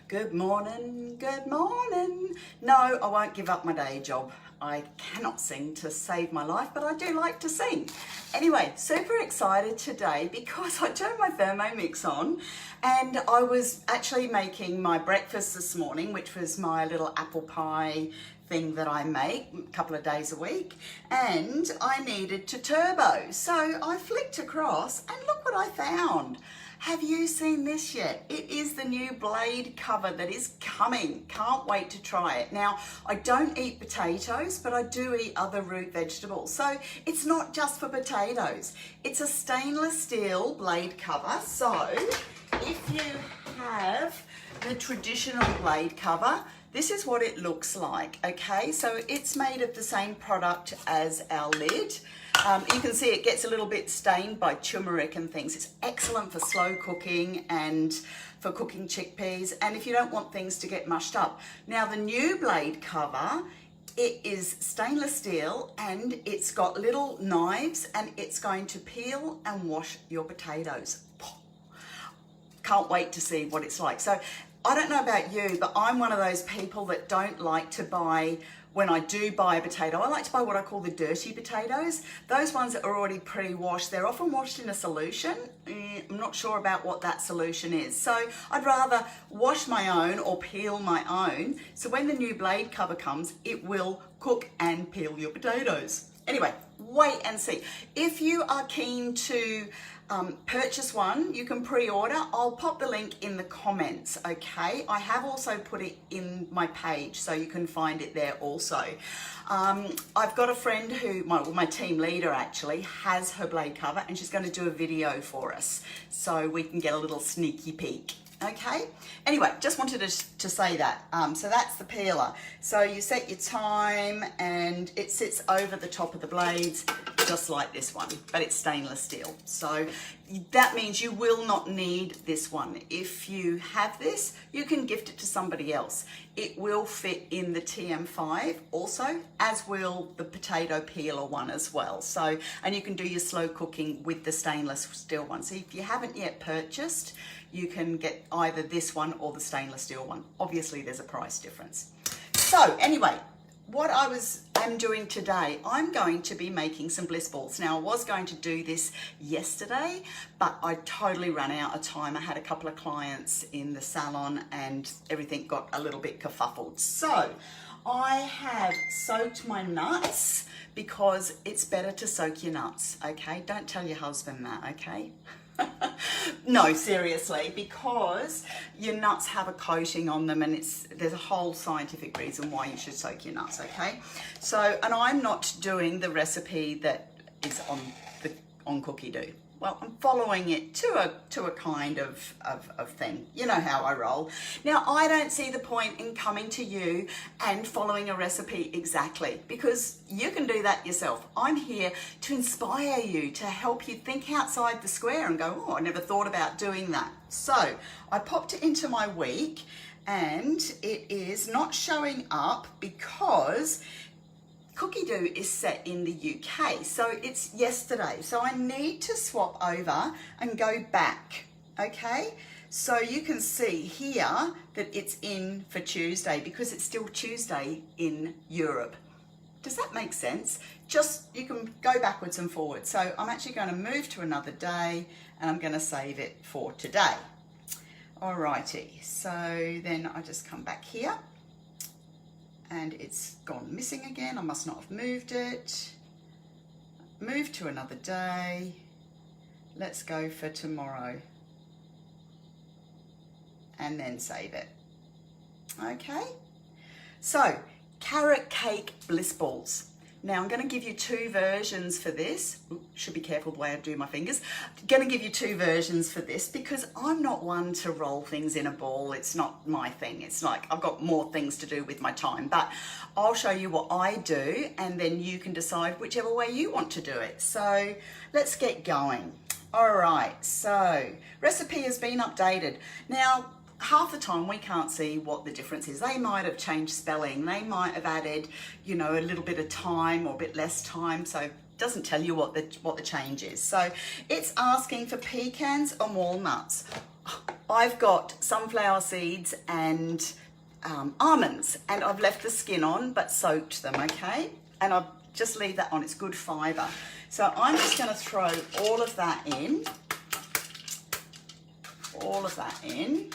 Good morning, good morning. No, I won't give up my day job. I cannot sing to save my life, but I do like to sing. Anyway, super excited today because I turned my Thermomix on and I was actually making my breakfast this morning, which was my little apple pie thing that I make a couple of days a week, and I needed to turbo. So I flicked across and look what I found. Have you seen this yet? It is the new blade cover that is coming. Can't wait to try it. Now, I don't eat potatoes, but I do eat other root vegetables. So it's not just for potatoes. It's a stainless steel blade cover. So if you have the traditional blade cover, this is what it looks like, okay? So it's made of the same product as our lid. You can see it gets a little bit stained by turmeric and things. It's excellent for slow cooking and for cooking chickpeas, and if you don't want things to get mushed up. Now, the new blade cover, it is stainless steel and it's got little knives and it's going to peel and wash your potatoes. Can't wait to see what it's like. So I don't know about you, but I'm one of those people that don't like to buy, when I do buy a potato, I like to buy what I call the dirty potatoes. Those ones that are already pre-washed, they're often washed in a solution. I'm not sure about what that solution is. So I'd rather wash my own or peel my own. So when the new blade cover comes, it will cook and peel your potatoes. Anyway, wait and see. If you are keen to purchase one, you can pre-order. I'll pop the link in the comments, okay? I have also put it in my page, so you can find it there also. I've got a friend who, my team leader actually, has her blade cover, and she's going to do a video for us so we can get a little sneaky peek. Okay, anyway, just wanted to say that. So that's the peeler. So you set your time and it sits over the top of the blades, just like this one, but it's stainless steel. So that means you will not need this one. If you have this, you can gift it to somebody else. It will fit in the TM5 also, as will the potato peeler one as well. So, and you can do your slow cooking with the stainless steel one. So if you haven't yet purchased, you can get either this one or the stainless steel one. Obviously there's a price difference. So anyway, what I'm doing today, I'm going to be making some bliss balls. Now, I was going to do this yesterday, but I totally ran out of time. I had a couple of clients in the salon and everything got a little bit kerfuffled. So I have soaked my nuts because it's better to soak your nuts, okay? Don't tell your husband that, okay? No, seriously, because your nuts have a coating on them, and there's a whole scientific reason why you should soak your nuts, okay? So, and I'm not doing the recipe that is on Cookie Do. Well, I'm following it to a kind of thing. You know how I roll. Now, I don't see the point in coming to you and following a recipe exactly, because you can do that yourself. I'm here to inspire you, to help you think outside the square and go, oh, I never thought about doing that. So I popped it into my week and it is not showing up because Cookie Do is set in the UK, so it's yesterday. So I need to swap over and go back, okay? So you can see here that it's in for Tuesday because it's still Tuesday in Europe. Does that make sense? Just, you can go backwards and forwards. So I'm actually going to move to another day and I'm going to save it for today. Alrighty, so then I just come back here. And it's gone missing again. I must not have moved it. Move to another day. Let's go for tomorrow. And then save it. Okay. So, carrot cake bliss balls. Now I'm going to give you two versions for this. Ooh, should be careful the way I do my fingers. I'm going to give you two versions for this because I'm not one to roll things in a ball. It's not my thing. It's like I've got more things to do with my time. But I'll show you what I do and then you can decide whichever way you want to do it. So let's get going. All right, so recipe has been updated. Now, half the time we can't see what the difference is. They might have changed spelling. They might have added, you know, a little bit of time or a bit less time. So it doesn't tell you what the change is. So it's asking for pecans and walnuts. I've got sunflower seeds and almonds, and I've left the skin on but soaked them, okay? And I'll just leave that on, it's good fibre. So I'm just going to throw all of that in. All of that in.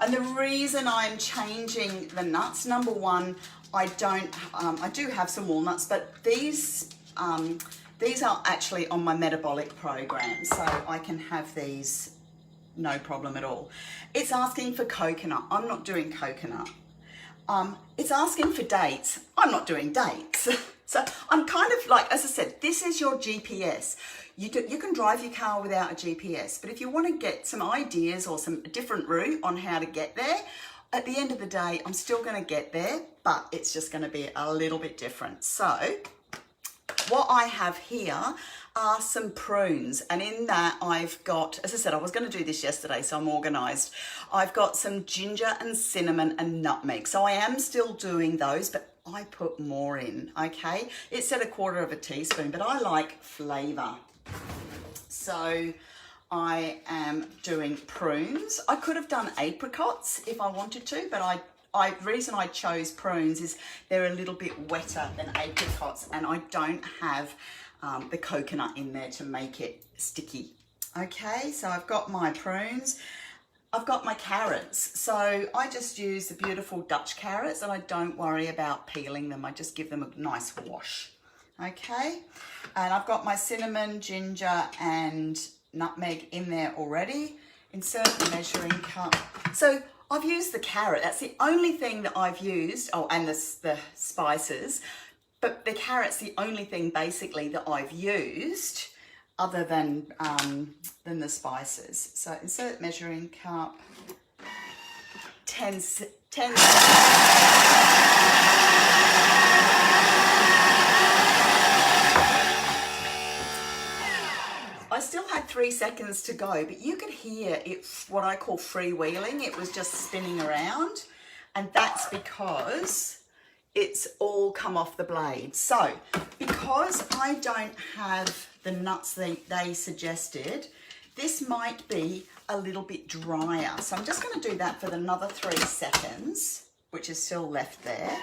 And the reason I'm changing the nuts, number one, I do have some walnuts, but these are actually on my metabolic program, so I can have these no problem at all. It's asking for coconut. I'm not doing coconut. It's asking for dates. I'm not doing dates. So I'm kind of like, as I said, this is your GPS. You can drive your car without a GPS, but if you want to get some ideas or some different route on how to get there, at the end of the day, I'm still going to get there, but it's just going to be a little bit different. So what I have here are some prunes, and in that I've got, as I said, I was going to do this yesterday, so I'm organised. I've got some ginger and cinnamon and nutmeg, so I am still doing those, but I put more in, okay? It said 1/4 teaspoon, but I like flavour. So I am doing prunes. I could have done apricots if I wanted to, but reason I chose prunes is they're a little bit wetter than apricots, and I don't have the coconut in there to make it sticky. Okay, so I've got my prunes. I've got my carrots. So I just use the beautiful Dutch carrots, and I don't worry about peeling them. I just give them a nice wash. Okay, and I've got my cinnamon, ginger, and nutmeg in there already. Insert the measuring cup. So I've used the carrot. That's the only thing that I've used. Oh, and the spices. But the carrot's the only thing basically that I've used other than the spices. So insert measuring cup. 10. I still had 3 seconds to go, but you could hear it, what I call freewheeling. It was just spinning around, and that's because it's all come off the blade. So because I don't have the nuts they suggested, this might be a little bit drier. So I'm just going to do that for another 3 seconds, which is still left there.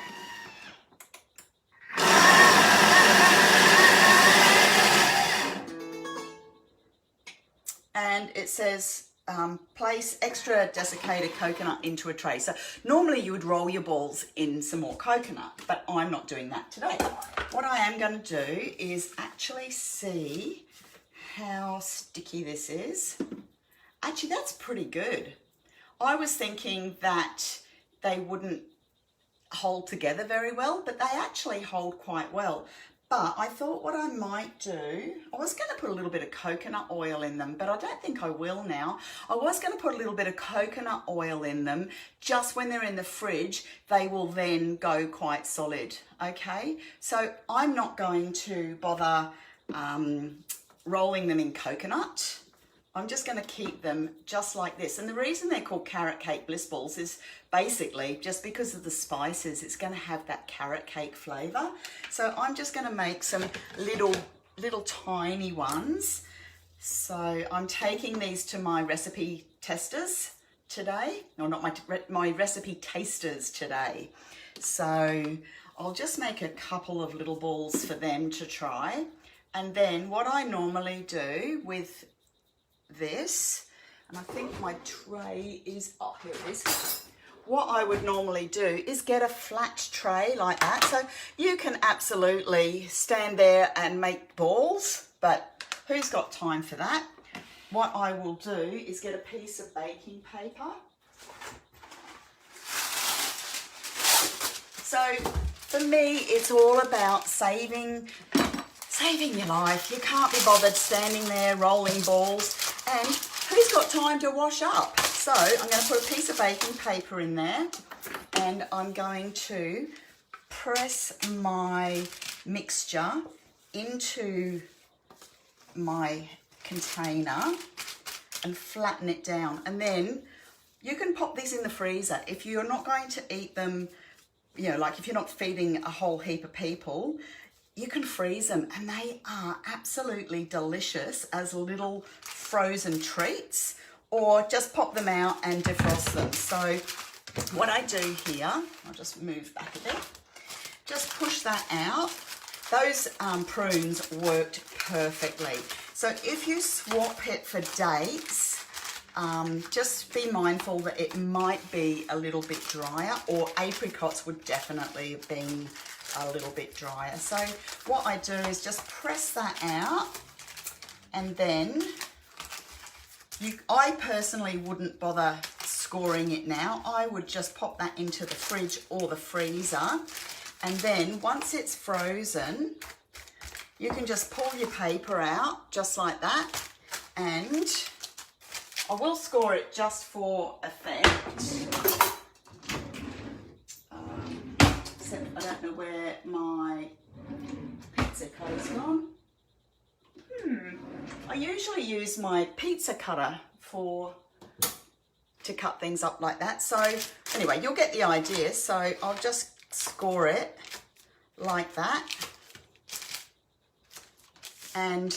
And it says place extra desiccated coconut into a tray. So normally you would roll your balls in some more coconut, but I'm not doing that today. What I am going to do is actually see how sticky this is. Actually, that's pretty good. I was thinking that they wouldn't hold together very well, but they actually hold quite well. But I thought what I might do, I was going to put a little bit of coconut oil in them, but I don't think I will now. I was going to put a little bit of coconut oil in them. Just when they're in the fridge, they will then go quite solid, okay? So I'm not going to bother rolling them in coconut. I'm just going to keep them just like this. And the reason they're called carrot cake bliss balls is basically just because of the spices. It's going to have that carrot cake flavour. So I'm just going to make some little tiny ones. So I'm taking these to my recipe testers today. No, not my recipe tasters today. So I'll just make a couple of little balls for them to try. And then what I normally do with this, and I think my tray is, oh, here it is. What I would normally do is get a flat tray like that. So you can absolutely stand there and make balls, but who's got time for that? What I will do is get a piece of baking paper. So for me, it's all about saving your life. You can't be bothered standing there rolling balls, and who's got time to wash up? So I'm going to put a piece of baking paper in there, and I'm going to press my mixture into my container and flatten it down. And then you can pop these in the freezer. If you're not going to eat them, you know, like if you're not feeding a whole heap of people, you can freeze them, and they are absolutely delicious as little frozen treats, or just pop them out and defrost them. So what I do here, I'll just move back a bit, just push that out. Those prunes worked perfectly. So if you swap it for dates, just be mindful that it might be a little bit drier, or apricots would definitely have been a little bit drier. So what I do is just press that out, and then I personally wouldn't bother scoring it now. I would just pop that into the fridge or the freezer, and then once it's frozen, you can just pull your paper out just like that, and I will score it just for effect. Except I don't know where my pizza cutter's gone. I usually use my pizza cutter to cut things up like that. So anyway, you'll get the idea. So I'll just score it like that and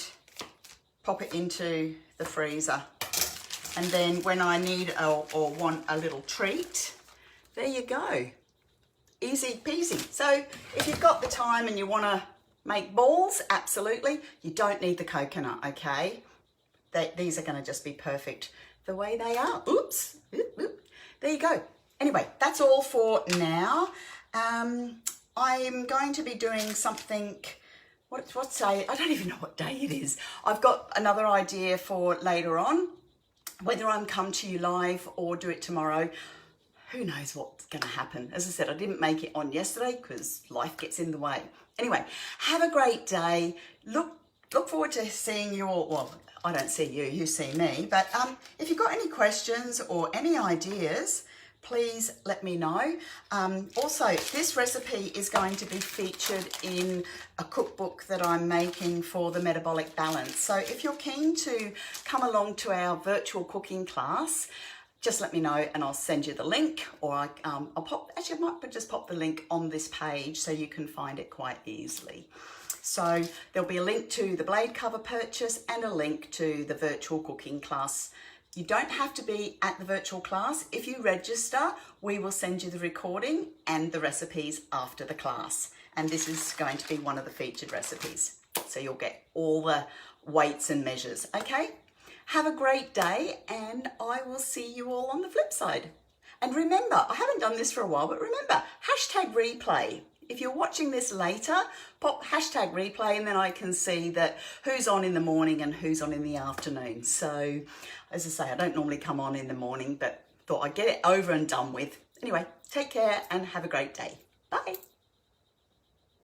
pop it into the freezer. And then when I need or want a little treat, there you go. Easy peasy. So if you've got the time and you want to make balls, absolutely. You don't need the coconut, okay? These are going to just be perfect the way they are. Oops. Oop, oop. There you go. Anyway, that's all for now. I'm going to be doing something, what day? I don't even know what day it is. I've got another idea for later on. Whether I'm come to you live or do it tomorrow, who knows what's going to happen. As I said, I didn't make it on yesterday because life gets in the way. Anyway, have a great day. Look forward to seeing you all. Well, I don't see you, you see me. But if you've got any questions or any ideas, please let me know. Also, this recipe is going to be featured in a cookbook that I'm making for the metabolic balance. So if you're keen to come along to our virtual cooking class, just let me know and I'll send you the link, or I might just pop the link on this page so you can find it quite easily. So there'll be a link to the blade cover purchase and a link to the virtual cooking class. You don't have to be at the virtual class. If you register, we will send you the recording and the recipes after the class. And this is going to be one of the featured recipes. So you'll get all the weights and measures, okay? Have a great day, and I will see you all on the flip side. And remember, I haven't done this for a while, but remember, #replay. If you're watching this later, pop #replay, and then I can see that who's on in the morning and who's on in the afternoon. So, as I say, I don't normally come on in the morning, but thought I'd get it over and done with. Anyway, take care and have a great day. Bye.